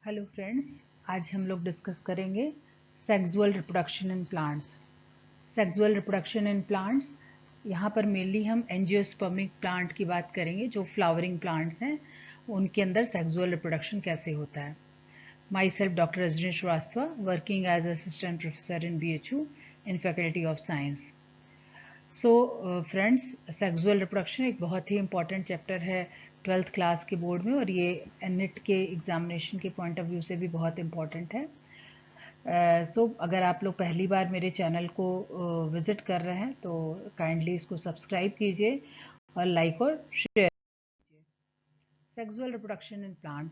Hello friends, आज हम लोग डिस्कस करेंगे sexual reproduction in plants. Sexual reproduction in plants, यहाँ पर मेनली हम एंजियोस्पर्मिक प्लांट की बात करेंगे। जो फ्लावरिंग प्लांट्स हैं उनके अंदर सेक्सुअल रिप्रोडक्शन कैसे होता है। My self doctor Rajni Srivastava, working as assistant professor in BHU in faculty of science. So friends, sexual reproduction एक बहुत ही इंपॉर्टेंट चैप्टर है 12th क्लास के बोर्ड में, और ये NET के एग्जामिनेशन के पॉइंट ऑफ व्यू से भी बहुत इम्पॉर्टेंट है। सो अगर आप लोग पहली बार मेरे चैनल को विज़िट कर रहे हैं तो काइंडली इसको सब्सक्राइब कीजिए और लाइक और शेयर कीजिए। Sexual reproduction in plant,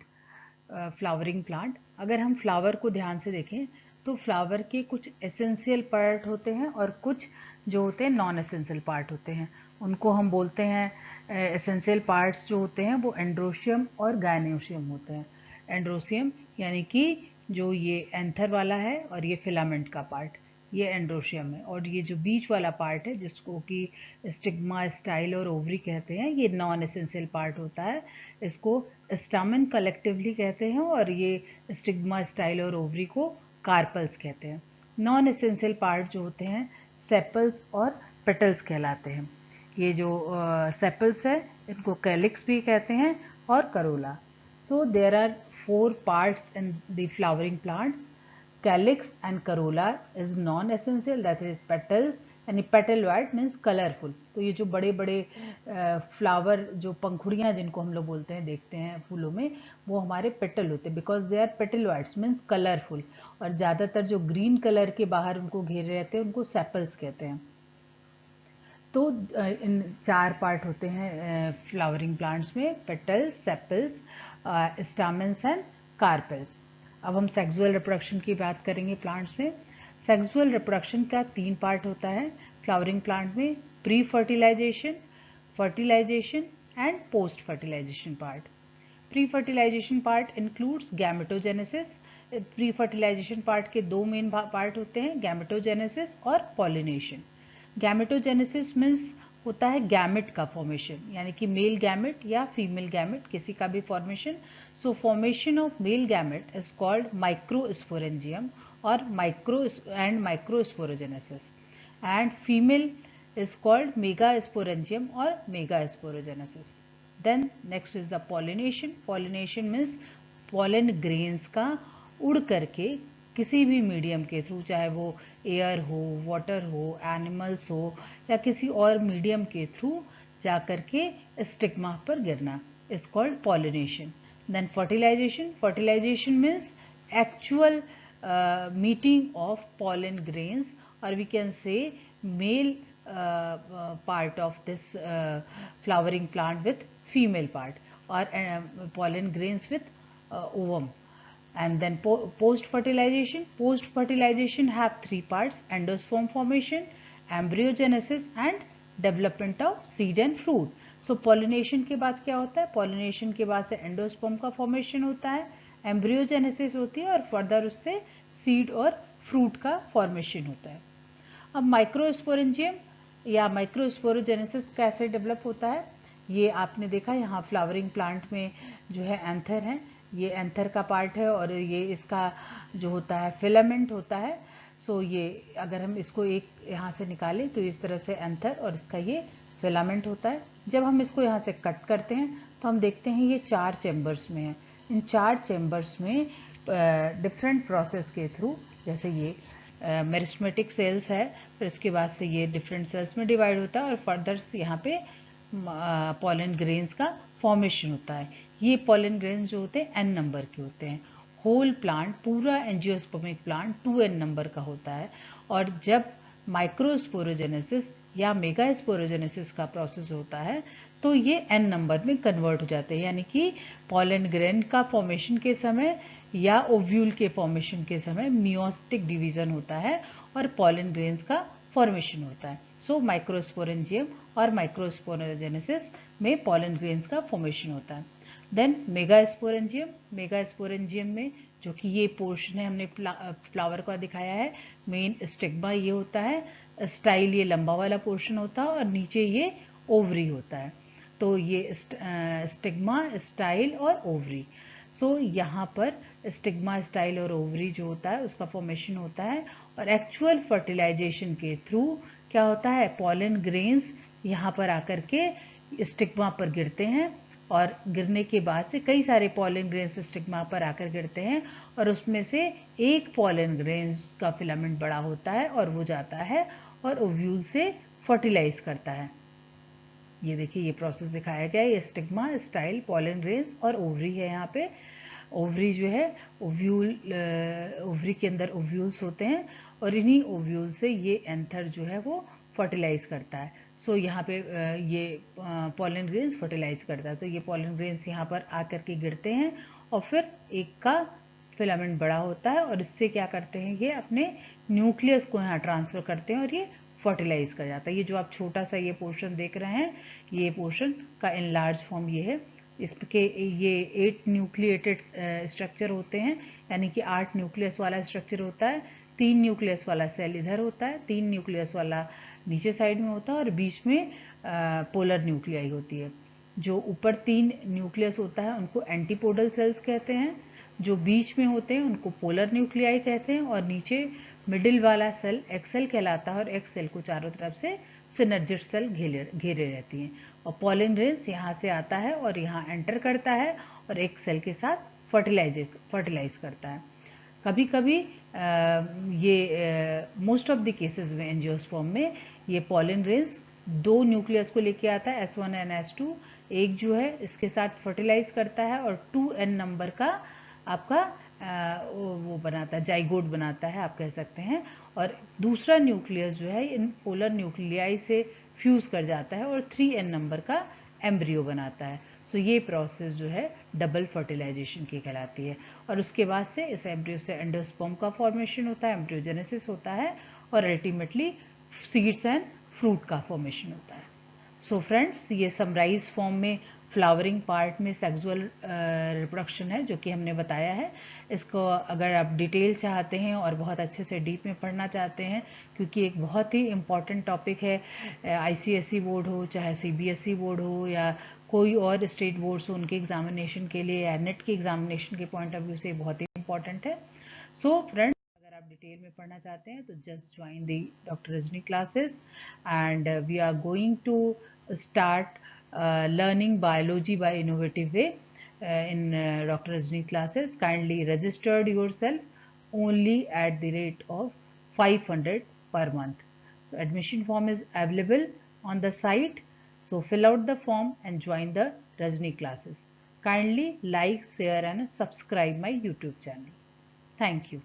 flowering plant. अगर हम फ्लावर को ध्यान से देखें तो फ्लावर के कुछ एसेंशियल पार्ट होते हैं और कुछ जो होते हैं नॉन एसेंशियल पार्ट होते हैं। उनको हम बोलते हैं, एसेंशियल पार्ट्स जो होते हैं वो एंड्रोशियम और गायनोशियम होते हैं। एंड्रोशियम यानी कि जो ये एंथर वाला है और ये फिलामेंट का पार्ट, ये एंड्रोशियम है। और ये जो बीच वाला पार्ट है जिसको कि स्टिग्मा, स्टाइल और ओवरी कहते हैं, ये नॉन एसेंशियल पार्ट होता है। इसको स्टामेन कलेक्टिवली कहते हैं और ये स्टिग्मा, स्टाइल और ओवरी को कार्पल्स कहते हैं। नॉन एसेंशियल पार्ट जो होते हैं सेपल्स और पेटल्स कहलाते हैं। ये जो सेपल्स है इनको कैलिक्स भी कहते हैं और corolla. So there are 4 parts in the flowering plants. Calyx and corolla is non-essential, that is petals, यानी petal white means colorful। तो ये जो बड़े बड़े फ्लावर, जो पंखुड़ियाँ जिनको हम लोग बोलते हैं, देखते हैं फूलों में, वो हमारे पेटल होते हैं, because they are petal whites means colourful. और ज़्यादातर जो ग्रीन कलर के बाहर उनको घेरे रहते हैं उनको सेपल्स कहते हैं। तो इन 4 पार्ट होते हैं फ्लावरिंग प्लांट्स में, पेटल्स, सेपल्स, स्टामेन्स एंड कार्पेल्स। अब हम सेक्सुअल रिप्रोडक्शन की बात करेंगे प्लांट्स में। सेक्सुअल रिप्रोडक्शन का 3 पार्ट होता है फ्लावरिंग प्लांट में: pre fertilisation, fertilisation and post fertilisation part. Pre fertilisation part includes gametogenesis. Pre fertilisation part के 2 मेन पार्ट होते हैं, गैमेटोजेनेसिस और पॉलिनेशन। गैमेटोजेनेसिस मीन्स होता है गैमेट का फॉर्मेशन, यानी कि मेल गैमेट या फीमेल गैमेट किसी का भी formation. So formation of male gamete is called microsporangium और microsporogenesis, and female is called megasporangium or megasporogenesis. Then next is the pollination. Pollination means pollen grains का उड़ करके किसी भी मीडियम के थ्रू, चाहे वो एयर हो, वाटर हो, एनिमल्स हो या किसी और मीडियम के थ्रू जा करके स्टिग्मा पर गिरना, is called pollination. Then fertilisation. Fertilisation means actual meeting of pollen grains, or we can say male part of this flowering plant with female part, or pollen grains with ovum. And then post fertilization. Post fertilization have 3 parts: endosperm formation, embryogenesis and development of seed and fruit. So pollination के बाद क्या होता है? pollination के बाद से endosperm का formation होता है, एम्ब्रियोजेनेसिस होती है और फर्दर उससे सीड और फ्रूट का फॉर्मेशन होता है। अब माइक्रोस्पोरेंजियम या माइक्रोस्पोरोजेनेसिस कैसे डेवलप होता है? ये आपने देखा यहाँ फ्लावरिंग प्लांट में जो है एंथर है, ये एंथर का पार्ट है और ये इसका जो होता है फिलामेंट होता है। सो ये अगर हम इसको एक यहाँ से निकालें तो इस तरह से एंथर और इसका ये फिलामेंट होता है। जब हम इसको यहाँ से कट करते हैं तो हम देखते हैं ये 4 चैम्बर्स में है। इन 4 चैम्बर्स में डिफरेंट प्रोसेस के थ्रू, जैसे ये मेरिस्टेमेटिक सेल्स है, फिर इसके बाद से ये डिफरेंट सेल्स में डिवाइड होता है और फर्दर से यहाँ पे पॉलन ग्रेन्स का फॉर्मेशन होता है। ये पॉलन ग्रेन्स जो होते हैं N नंबर के होते हैं। होल प्लांट, पूरा एंजियोस्पर्मिक प्लांट 2N नंबर का होता है। और जब माइक्रोस्पोरोजेनेसिस या मेगास्पोरोजेनेसिस का प्रोसेस होता है तो ये N नंबर में कन्वर्ट हो जाते हैं, यानी कि पॉलन ग्रेन का फॉर्मेशन के समय या ओव्यूल के फॉर्मेशन के समय मियोस्टिक डिवीजन होता है और पॉलन ग्रेन्स का फॉर्मेशन होता है। सो माइक्रोस्पोरेंजियम और माइक्रोस्पोरोजेनेसिस में पॉलन ग्रेन्स का फॉर्मेशन होता है। Then megasporangium. मेगास्पोरेंजियम में जो कि ये पोर्शन है हमने फ्लावर का दिखाया है, मेन स्टिग्मा ये होता है, स्टाइल ये लंबा वाला पोर्शन होता है और नीचे ये ओवरी होता है। तो ये स्टिग्मा, स्टाइल और ओवरी। सो यहाँ पर स्टिग्मा स्टाइल और ओवरी जो होता है उसका फॉर्मेशन होता है, और एक्चुअल फर्टिलाइजेशन के थ्रू क्या होता है, पॉलन ग्रेन्स यहाँ पर आकर के स्टिग्मा पर गिरते हैं, और गिरने के बाद से कई सारे पॉलन ग्रेन्स स्टिग्मा पर आकर गिरते हैं, और उसमें से एक पॉलन ग्रेन्स का फिलामेंट बड़ा होता है और वो जाता है और ओव्यूल से फर्टिलाइज करता है। ये देखिए ये प्रोसेस दिखाया गया है, ये स्टिग्मा स्टाइल पॉलन ग्रेन्स और ओवरी है। यहाँ पे ओवरी जो है ओव्यूल, ओवरी के अंदर ओव्यूल्स होते हैं, और इन्हीं ओव्यूल से ये एंथर जो है वो फर्टिलाइज करता है। सो यहाँ पे ये पॉलन ग्रेन्स फर्टिलाइज करता है, तो ये पॉलन ग्रेन्स यहाँ पर आकर के गिरते हैं, और फिर एक का फिलामेंट बड़ा होता है, और इससे क्या करते हैं, ये अपने न्यूक्लियस को यहाँ ट्रांसफर करते हैं और ये फर्टिलाइज कर जाता है। ये जो आप छोटा सा ये पोर्शन देख रहे हैं, ये पोर्शन का इनलार्ज फॉर्म ये है। इसके ये 8 न्यूक्लिएटेड स्ट्रक्चर होते हैं, यानी कि 8 न्यूक्लियस वाला स्ट्रक्चर होता है। 3 न्यूक्लियस वाला सेल इधर होता है, 3 न्यूक्लियस वाला नीचे साइड में होता है, और बीच में पोलर न्यूक्लियाई होती है। जो ऊपर 3 न्यूक्लियस होता है उनको एंटीपोडल सेल्स कहते हैं, जो बीच में होते हैं उनको पोलर न्यूक्लियाई कहते हैं, और नीचे मिडिल वाला सेल एक्सेल कहलाता है, और एक्स सेल को चारों तरफ से सिनर्जिड सेल घेरे रहती हैं। और पॉलन ग्रेन्स यहाँ से आता है और यहाँ एंटर करता है, और एक सेल के साथ फर्टिलाइज करता है। कभी कभी ये मोस्ट ऑफ द केसेस में एंजियोस्पर्म में ये पॉलन ग्रेन्स 2 न्यूक्लियस को लेके आता है, S1 एंड S2। एक जो है इसके साथ फर्टिलाइज करता है, और 2n नंबर का आपका वो बनाता है, जाइगोट बनाता है आप कह सकते हैं, और दूसरा न्यूक्लियस जो है इन पोलर न्यूक्लियाई से फ्यूज कर जाता है और 3n नंबर का एम्ब्रियो बनाता है। सो ये प्रोसेस जो है डबल फर्टिलाइजेशन की कहलाती है, और उसके बाद से इस एम्ब्रियो से एंडोस्पर्म का फॉर्मेशन होता है, एम्ब्रियोजेनेसिस होता है, और अल्टीमेटली सीड्स एंड फ्रूट का फॉर्मेशन होता है। सो फ्रेंड्स, ये समराइज फॉर्म में फ्लावरिंग पार्ट में सेक्सुअल रिप्रोडक्शन है जो कि हमने बताया है। इसको अगर आप डिटेल चाहते हैं और बहुत अच्छे से डीप में पढ़ना चाहते हैं, क्योंकि एक बहुत ही इम्पॉर्टेंट टॉपिक है, ICSE बोर्ड हो चाहे CBSE बोर्ड हो या कोई और स्टेट बोर्ड्स हो, उनके एग्जामिनेशन के लिए या नेट के एग्जामिनेशन के पॉइंट ऑफ व्यू से बहुत ही इम्पॉर्टेंट है। सो फ्रेंड्स, अगर आप डिटेल में पढ़ना चाहते हैं तो just join the doctor Rajni classes, and we are going to start learning biology by innovative way in Dr. Rajni classes. Kindly registered yourself only at the rate of 500 per month. So admission form is available on the site. So fill out the form and join the Rajni classes. Kindly like, share and subscribe my YouTube channel. Thank you.